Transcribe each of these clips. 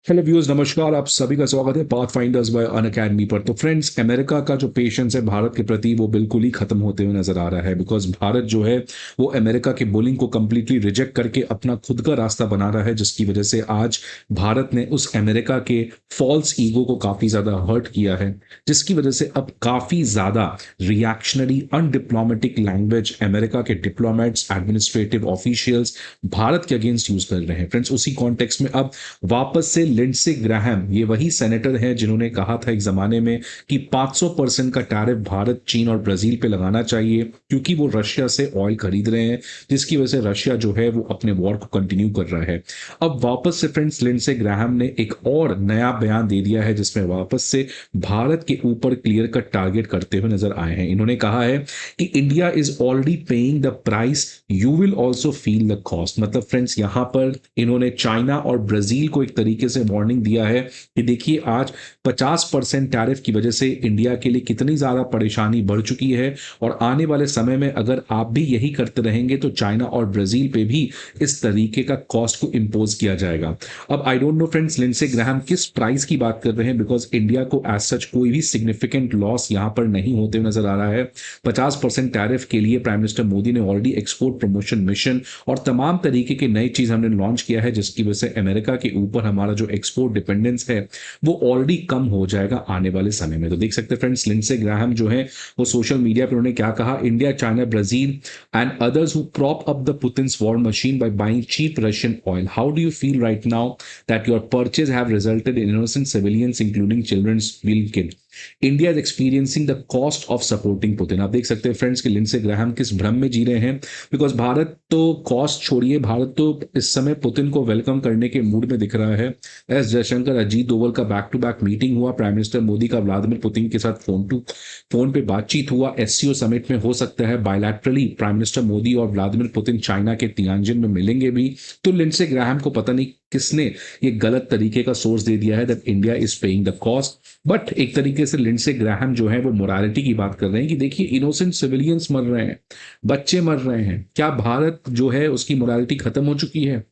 Hello viewers, नमस्कार। आप सभी का स्वागत है पाथ फाइंडर्स बाय अनअकैडमी पर। तो फ्रेंड्स, अमेरिका का जो पेशेंस है भारत के प्रति वो बिल्कुल ही खत्म होते हुए नजर आ रहा है। बिकॉज भारत जो है वो अमेरिका के बुलिंग को कंप्लीटली रिजेक्ट करके अपना खुद का रास्ता बना रहा है, जिसकी वजह से आज भारत ने उस अमेरिका के फॉल्स ईगो को काफी ज्यादा हर्ट किया है, जिसकी वजह से अब काफी ज्यादा रिएक्शनरी अनडिप्लोमेटिक लैंग्वेज अमेरिका के डिप्लोमेट्स, एडमिनिस्ट्रेटिव ऑफिशियल्स भारत के अगेंस्ट यूज कर रहे हैं। फ्रेंड्स, उसी कॉन्टेक्स्ट में अब वापस से लिंडसे ग्राहम, ये वही सेनेटर हैं जिन्होंने कहा था एक जमाने में कि 500% का टैरिफ भारत, चीन और ब्राजील पे लगाना चाहिए क्योंकि वो रशिया से ऑयल खरीद रहे हैं, जिसकी वजह से रशिया जो है वो अपने वॉर को कंटिन्यू कर रहा है। अब वापस से फ्रेंड्स लिंडसे ग्राहम ने एक और नया बयान दे दिया है जिसमें वापस से भारत के ऊपर क्लियर कट टारगेट करते हुए नजर आए हैं। इन्होंने कहा है कि India is already paying the price, you will also feel the cost. मतलब फ्रेंड्स, यहां पर इन्होंने चाइना और ब्राजील को एक तरीके से वार्निंग दिया है कि देखिए आज 50% टैरिफ की वजह से इंडिया के लिए कितनी ज्यादा परेशानी बढ़ चुकी है, और आने वाले समय में अगर आप भी यही करते रहेंगे तो चाइना और ब्राजील पे भी इस तरीके का कॉस्ट को इंपोज किया जाएगा। अब I don't know friends, Lindsey Graham किस प्राइस की बात कर रहे हैं, बिकॉज इंडिया को एज सच कोई भी सिग्निफिकेंट लॉस यहां पर नहीं होते हुए नजर आ रहा है। 50% टैरिफ के लिए प्राइम मिनिस्टर मोदी ने ऑलरेडी एक्सपोर्ट प्रमोशन मिशन और तमाम तरीके के नई चीज हमने लॉन्च किया है, जिसकी वजह से अमेरिका के ऊपर हमारा जो एक्सपोर्ट डिपेंडेंस है वो ऑलरेडी कम हो जाएगा आने वाले समय में। तो देख सकते हैं फ्रेंड्स, लिंडसे ग्राहम जो है वो सोशल मीडिया पर उन्होंने क्या कहा, India, China, Brazil and others who prop up the Putin's war machine by buying cheap Russian oil, how do you feel right now that your purchase have resulted in innocent civilians including childrens will kill, India is experiencing the cost of supporting Putin. आप देख सकते हैं friends कि Lindsey Graham किस भ्रम में जी रहे हैं, बिकॉज भारत तो कॉस्ट छोड़िए, भारत तो इस समय पुतिन को वेलकम करने के मूड में दिख रहा है। एस जयशंकर, अजीत दोवल का बैक टू बैक मीटिंग हुआ, प्राइम मिनिस्टर मोदी का व्लादिमीर पुतिन के साथ फोन पे बातचीत हुआ, एससीओ समिट में हो सकता है बायलैटरली प्राइम मिनिस्टर मोदी और व्लादिमीर पुतिन चाइना के तियानजिन में मिलेंगे भी। तो लिंडसे ग्राहम को पता नहीं किसने ये गलत तरीके का सोर्स दे दिया है that India is paying the cost. But एक तरीके से लिंडसे ग्राहम जो है वो मोरालिटी की बात कर रहे हैं कि देखिए इनोसेंट सिविलियंस मर रहे हैं, बच्चे मर रहे हैं, क्या भारत जो है उसकी मोरालिटी खत्म हो चुकी है?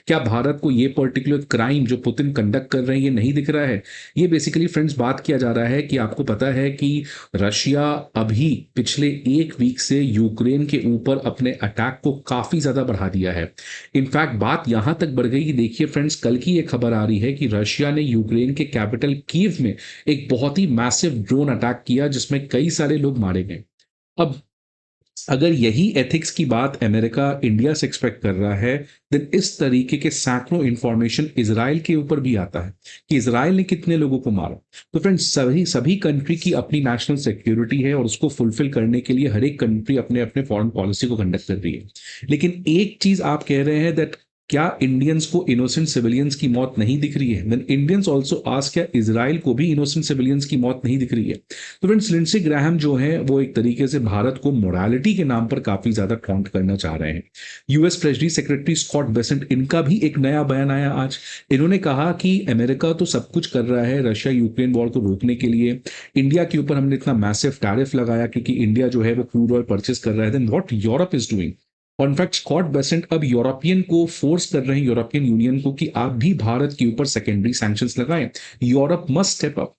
क्या भारत को ये पर्टिकुलर क्राइम जो पुतिन कंडक्ट कर रहे हैं ये नहीं दिख रहा है? ये बेसिकली फ्रेंड्स बात किया जा रहा है कि आपको पता है कि रशिया अभी पिछले एक वीक से यूक्रेन के ऊपर अपने अटैक को काफी ज्यादा बढ़ा दिया है। इनफैक्ट बात यहां तक बढ़ गई कि देखिए फ्रेंड्स, कल की एक खबर आ रही है कि रशिया ने यूक्रेन के कैपिटल कीव में एक बहुत ही मैसिव ड्रोन अटैक किया जिसमें कई सारे लोग मारे गए। अब अगर यही एथिक्स की बात अमेरिका इंडिया से एक्सपेक्ट कर रहा है, देन इस तरीके के सैकड़ों इंफॉर्मेशन इजराइल के ऊपर भी आता है कि इजराइल ने कितने लोगों को मारा। तो फ्रेंड्स, सभी सभी कंट्री की अपनी नेशनल सिक्योरिटी है और उसको फुलफिल करने के लिए हर एक कंट्री अपने अपने फॉरेन पॉलिसी को कंडक्ट कर रही है। लेकिन एक चीज आप कह रहे हैं दैट क्या इंडियंस को इनोसेंट सिविलियंस की मौत नहीं दिख रही है? देन इंडियंस आल्सो आस्क, क्या इजराइल को भी इनोसेंट सिविलियंस की मौत नहीं दिख रही है? तो फ्रेंड्स, लिंडसे ग्राहम जो है वो एक तरीके से भारत को मोरालिटी के नाम पर काफी ज्यादा टॉन्ट करना चाह रहे हैं। US treasury secretary Scott Bessent, इनका भी एक नया बयान आया आज। इन्होंने कहा कि अमेरिका तो सब कुछ कर रहा है रशिया यूक्रेन वॉर को रोकने के लिए, इंडिया के ऊपर हमने इतना मैसिव टैरिफ लगाया क्योंकि इंडिया जो है वो क्रूड ऑयल परचेस कर रहा है, then what Europe is doing. और इनफैक्ट स्कॉट बेसेंट अब यूरोपियन को फोर्स कर रहे हैं, यूरोपियन यूनियन को, कि आप भी भारत के ऊपर सेकेंडरी सैंक्शंस लगाएं। यूरोप मस्ट स्टेप अप,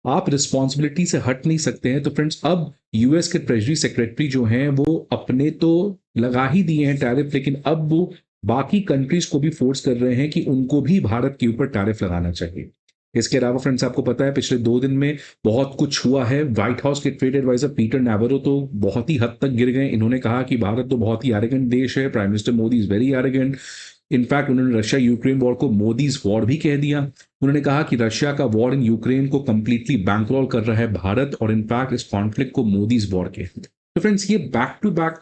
आप रिस्पॉन्सिबिलिटी से हट नहीं सकते हैं। तो फ्रेंड्स, अब यूएस के ट्रेजरी सेक्रेटरी जो हैं वो अपने तो लगा ही दिए हैं टैरिफ, लेकिन अब वो बाकी कंट्रीज को भी फोर्स कर रहे हैं कि उनको भी भारत के ऊपर टैरिफ लगाना चाहिए। इसके अलावा फ्रेंड्स, आपको पता है पिछले 2 दिन में बहुत कुछ हुआ है। व्हाइट हाउस के ट्रेड एडवाइजर पीटर नैवरो तो बहुत ही हद तक गिर गए। इन्होंने कहा कि भारत तो बहुत ही एरोगेंट देश है, prime minister Modi is very arrogant. In fact उन्होंने रशिया यूक्रेन वॉर को मोदीज वॉर भी कह दिया। उन्होंने कहा कि रशिया का वॉर इन यूक्रेन को कंप्लीटली बैंकरोल कर रहा है भारत, और इनफैक्ट इस कॉन्फ्लिक्ट को मोदीज वॉर के। तो फ्रेंड्स, ये बैक टू बैक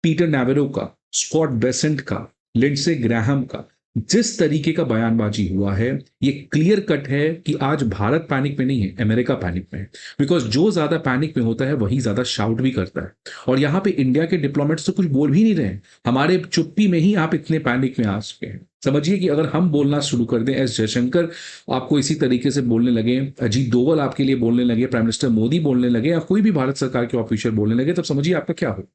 पीटर नैवेरो का, स्कॉट बेसेंट का, लिंडसे ग्राहम का जिस तरीके का बयानबाजी हुआ है, ये क्लियर कट है कि आज भारत पैनिक में नहीं है, अमेरिका पैनिक में है। बिकॉज जो ज्यादा पैनिक में होता है वही ज्यादा शाउट भी करता है। और यहां पे इंडिया के डिप्लोमेट्स तो कुछ बोल भी नहीं रहे हैं, हमारे चुप्पी में ही आप इतने पैनिक में आ चुके हैं। समझिए कि अगर हम बोलना शुरू कर दें, एस जयशंकर आपको इसी तरीके से बोलने लगे, अजीत दोवल आपके लिए बोलने लगे, प्राइम मिनिस्टर मोदी बोलने लगे, या कोई भी भारत सरकार के ऑफिशियल बोलने लगे, तब समझिए आपका क्या हो।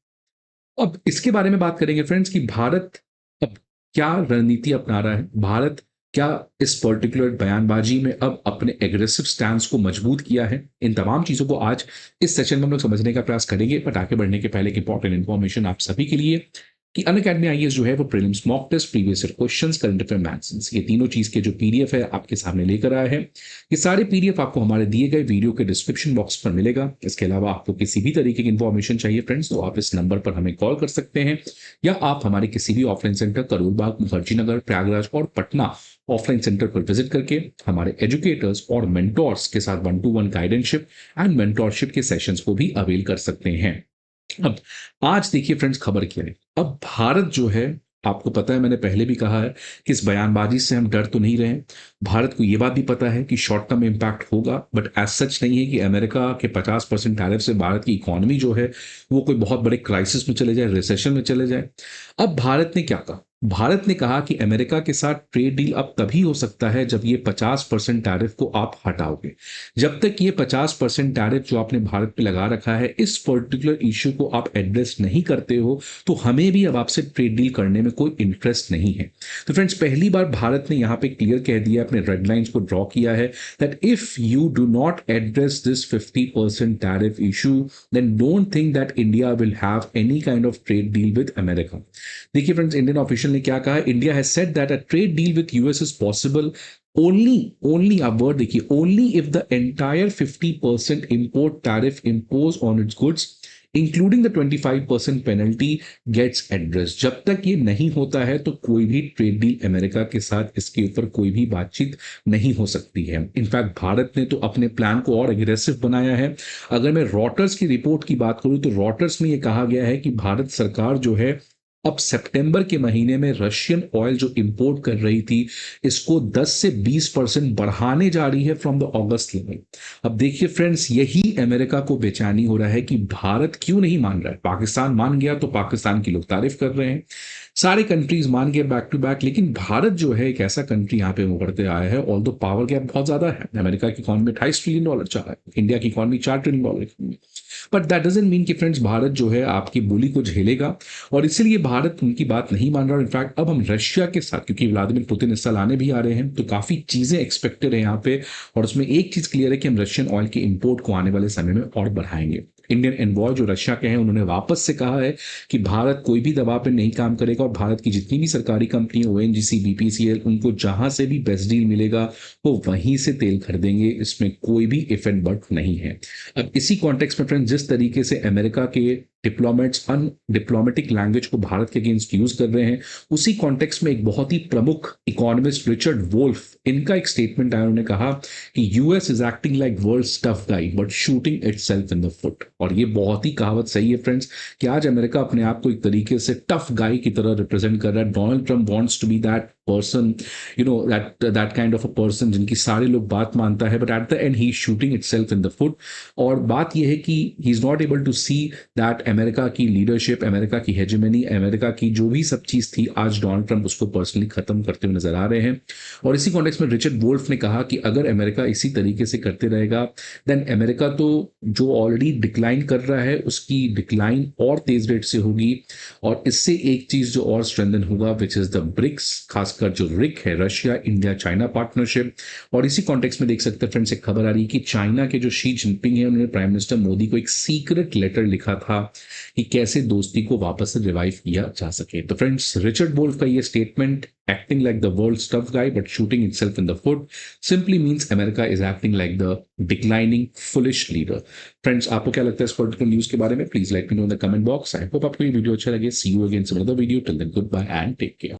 अब इसके बारे में बात करेंगे फ्रेंड्स कि भारत अब क्या रणनीति अपना रहा है। भारत क्या इस पर्टिकुलर बयानबाजी में अब अपने एग्रेसिव स्टैंस को मजबूत किया है? इन तमाम चीज़ों को आज इस सेशन में हम लोग समझने का प्रयास करेंगे, बट आगे बढ़ने के पहले एक इंपॉर्टेंट इन्फॉर्मेशन आप सभी के लिए कि अनअकैडमी आईएएस जो है वो prelims mock test, previous year questions, current affair maths, ये तीनों चीज़ के जो पीडीएफ है आपके सामने लेकर आया है। ये सारे पीडीएफ आपको हमारे दिए गए वीडियो के डिस्क्रिप्शन बॉक्स पर मिलेगा। इसके अलावा आपको किसी भी तरीके की इन्फॉर्मेशन चाहिए फ्रेंड्स, तो आप इस नंबर पर हमें कॉल कर सकते हैं, या आप हमारे किसी भी ऑफलाइन सेंटर करोल बाग, मुखर्जी नगर, प्रयागराज और पटना ऑफलाइन सेंटर पर विजिट करके हमारे एजुकेटर्स और मेंटोर्स के साथ 1-to-1 गाइडेंशिप एंड मेंटोरशिप के सेशंस को भी अवेल कर सकते हैं। अब आज देखिए फ्रेंड्स, खबर क्या है। अब भारत जो है, आपको पता है, मैंने पहले भी कहा है कि इस बयानबाजी से हम डर तो नहीं रहे। भारत को ये बात भी पता है कि शॉर्ट टर्म इम्पैक्ट होगा, बट एज सच नहीं है कि अमेरिका के 50% टैरिफ से भारत की इकोनॉमी जो है वो कोई बहुत बड़े क्राइसिस में चले जाए, रिसेशन में चले जाए। अब भारत ने क्या कहा? भारत ने कहा कि अमेरिका के साथ ट्रेड डील अब तभी हो सकता है जब ये 50% टैरिफ को आप हटाओगे। जब तक ये 50% टैरिफ जो आपने भारत पे लगा रखा है, इस पर्टिकुलर इश्यू को आप एड्रेस नहीं करते हो, तो हमें भी अब आपसे ट्रेड डील करने में कोई इंटरेस्ट नहीं है। तो फ्रेंड्स, पहली बार भारत ने यहाँ पे क्लियर कह दिया, अपने रेड लाइंस को ड्रॉ किया है, that if you do not address this 50% tariff issue, then don't think that India will have any kind of trade deal with America. देखिए फ्रेंड्स, इंडियन ऑफिशियल ने क्या कहा है? India has said that a trade deal with US is possible only आप word देखिए, only if the entire 50% import tariff imposed on its goods including the 25% penalty gets address. जब तक ये नहीं होता है तो कोई भी ट्रेड डील अमेरिका के साथ इसके ऊपर कोई भी बातचीत नहीं हो सकती है। इनफैक्ट भारत ने तो अपने प्लान को और एग्रेसिव बनाया है। अगर मैं रॉटर्स की रिपोर्ट की बात करूं तो रॉटर्स में ये कहा गया है कि भारत सरकार जो है अब सितंबर के महीने में रशियन ऑयल जो इंपोर्ट कर रही थी, इसको 10 से 20% बढ़ाने जा रही है फ्रॉम द अगस्त लेवल। अब देखिए फ्रेंड्स, यही अमेरिका को बेचैनी हो रहा है कि भारत क्यों नहीं मान रहा है। पाकिस्तान मान गया तो पाकिस्तान की लोग तारीफ कर रहे हैं, सारे कंट्रीज मान गए बैक टू बैक, लेकिन भारत जो है एक ऐसा कंट्री यहाँ पे उभरते आया है। ऑल दो पावर गैप बहुत ज्यादा है। अमेरिका की इकोनॉमी $28 ट्रिलियन चाह रहा है, इंडिया की economy $4 trillion. But that doesn't mean कि फ्रेंड्स भारत जो है आपकी बोली को झेलेगा, और इसीलिए भारत उनकी बात नहीं मान रहा। इनफैक्ट अब हम रशिया के साथ, क्योंकि व्लादिमीर पुतिन इस साल आने भी आ रहे हैं, तो काफी चीजें एक्सपेक्टेड है यहाँ पे, और उसमें एक चीज क्लियर है कि हम रशियन ऑयल के इंपोर्ट को आने वाले समय में और बढ़ाएंगे। इंडियन एनवॉय जो रशिया के हैं, उन्होंने वापस से कहा है कि भारत कोई भी दबाव पे नहीं काम करेगा, और भारत की जितनी भी सरकारी कंपनी, ओएनजीसी, बीपीसीएल, उनको जहां से भी बेस्ट डील मिलेगा वो वहीं से तेल खरीदेंगे। इसमें कोई भी इफ एंड बट नहीं है। अब इसी कॉन्टेक्स्ट में फ्रेंड, जिस तरीके से अमेरिका के डिप्लोमेट्स अनडिप्लोमेटिक लैंग्वेज को भारत के अगेंस्ट यूज कर रहे हैं, उसी कॉन्टेक्स्ट में एक बहुत ही प्रमुख इकोनॉमिस्ट रिचर्ड वोल्फ, इनका एक स्टेटमेंट आया। उन्होंने कहा कि US is acting like world's tough guy but shooting itself in the foot. और ये बहुत ही कहावत सही है फ्रेंड्स, कि आज अमेरिका अपने आप को एक तरीके से टफ गाई की तरह रिप्रेजेंट कर रहा है। Donald Trump wants to be that person, you know, that kind of a person जिनकी सारे लोग बात मानता है, but at the end he is shooting itself in the foot. और बात यह है कि he is not able to see that America की लीडरशिप, अमेरिका की हेजेमनी, अमेरिका की जो भी सब चीज थी, आज डोनाल्ड ट्रंप उसको पर्सनली खत्म करते हुए नजर आ रहे हैं। और इसी कॉन्टेक्स्ट में रिचर्ड वोल्फ ने कहा कि अगर अमेरिका इसी तरीके से करते रहेगा, देन अमेरिका तो जो ऑलरेडी डिक्लाइन कर रहा है उसकी डिक्लाइन और तेज रेट से होगी। और इससे एक चीज जो और स्ट्रेंथन होगा, विच इज द ब्रिक्स, खासकर जो रिक है, रशिया इंडिया चाइना पार्टनरशिप। और इसी कॉन्टेक्स्ट में देख सकते हैं फ्रेंड्स, एक खबर आ रही है कि चाइना के जो शी जिनपिंग है, उन्होंने प्राइम मिनिस्टर मोदी को एक सीक्रेट लेटर लिखा था कि कैसे दोस्ती को वापस से रिवाइव किया जा सके। तो फ्रेंड्स, रिचर्ड वोल्फ का ये statement, acting like the world's tough guy but shooting itself in the foot, simply means America is acting like the declining foolish leader. Friends, आपको क्या लगता है इस पर्टिकुलर न्यूज के बारे में? Please let me know in the comment box. I hope आपको ये वीडियो अच्छा लगे। See you again some other video. Till then goodbye and take care.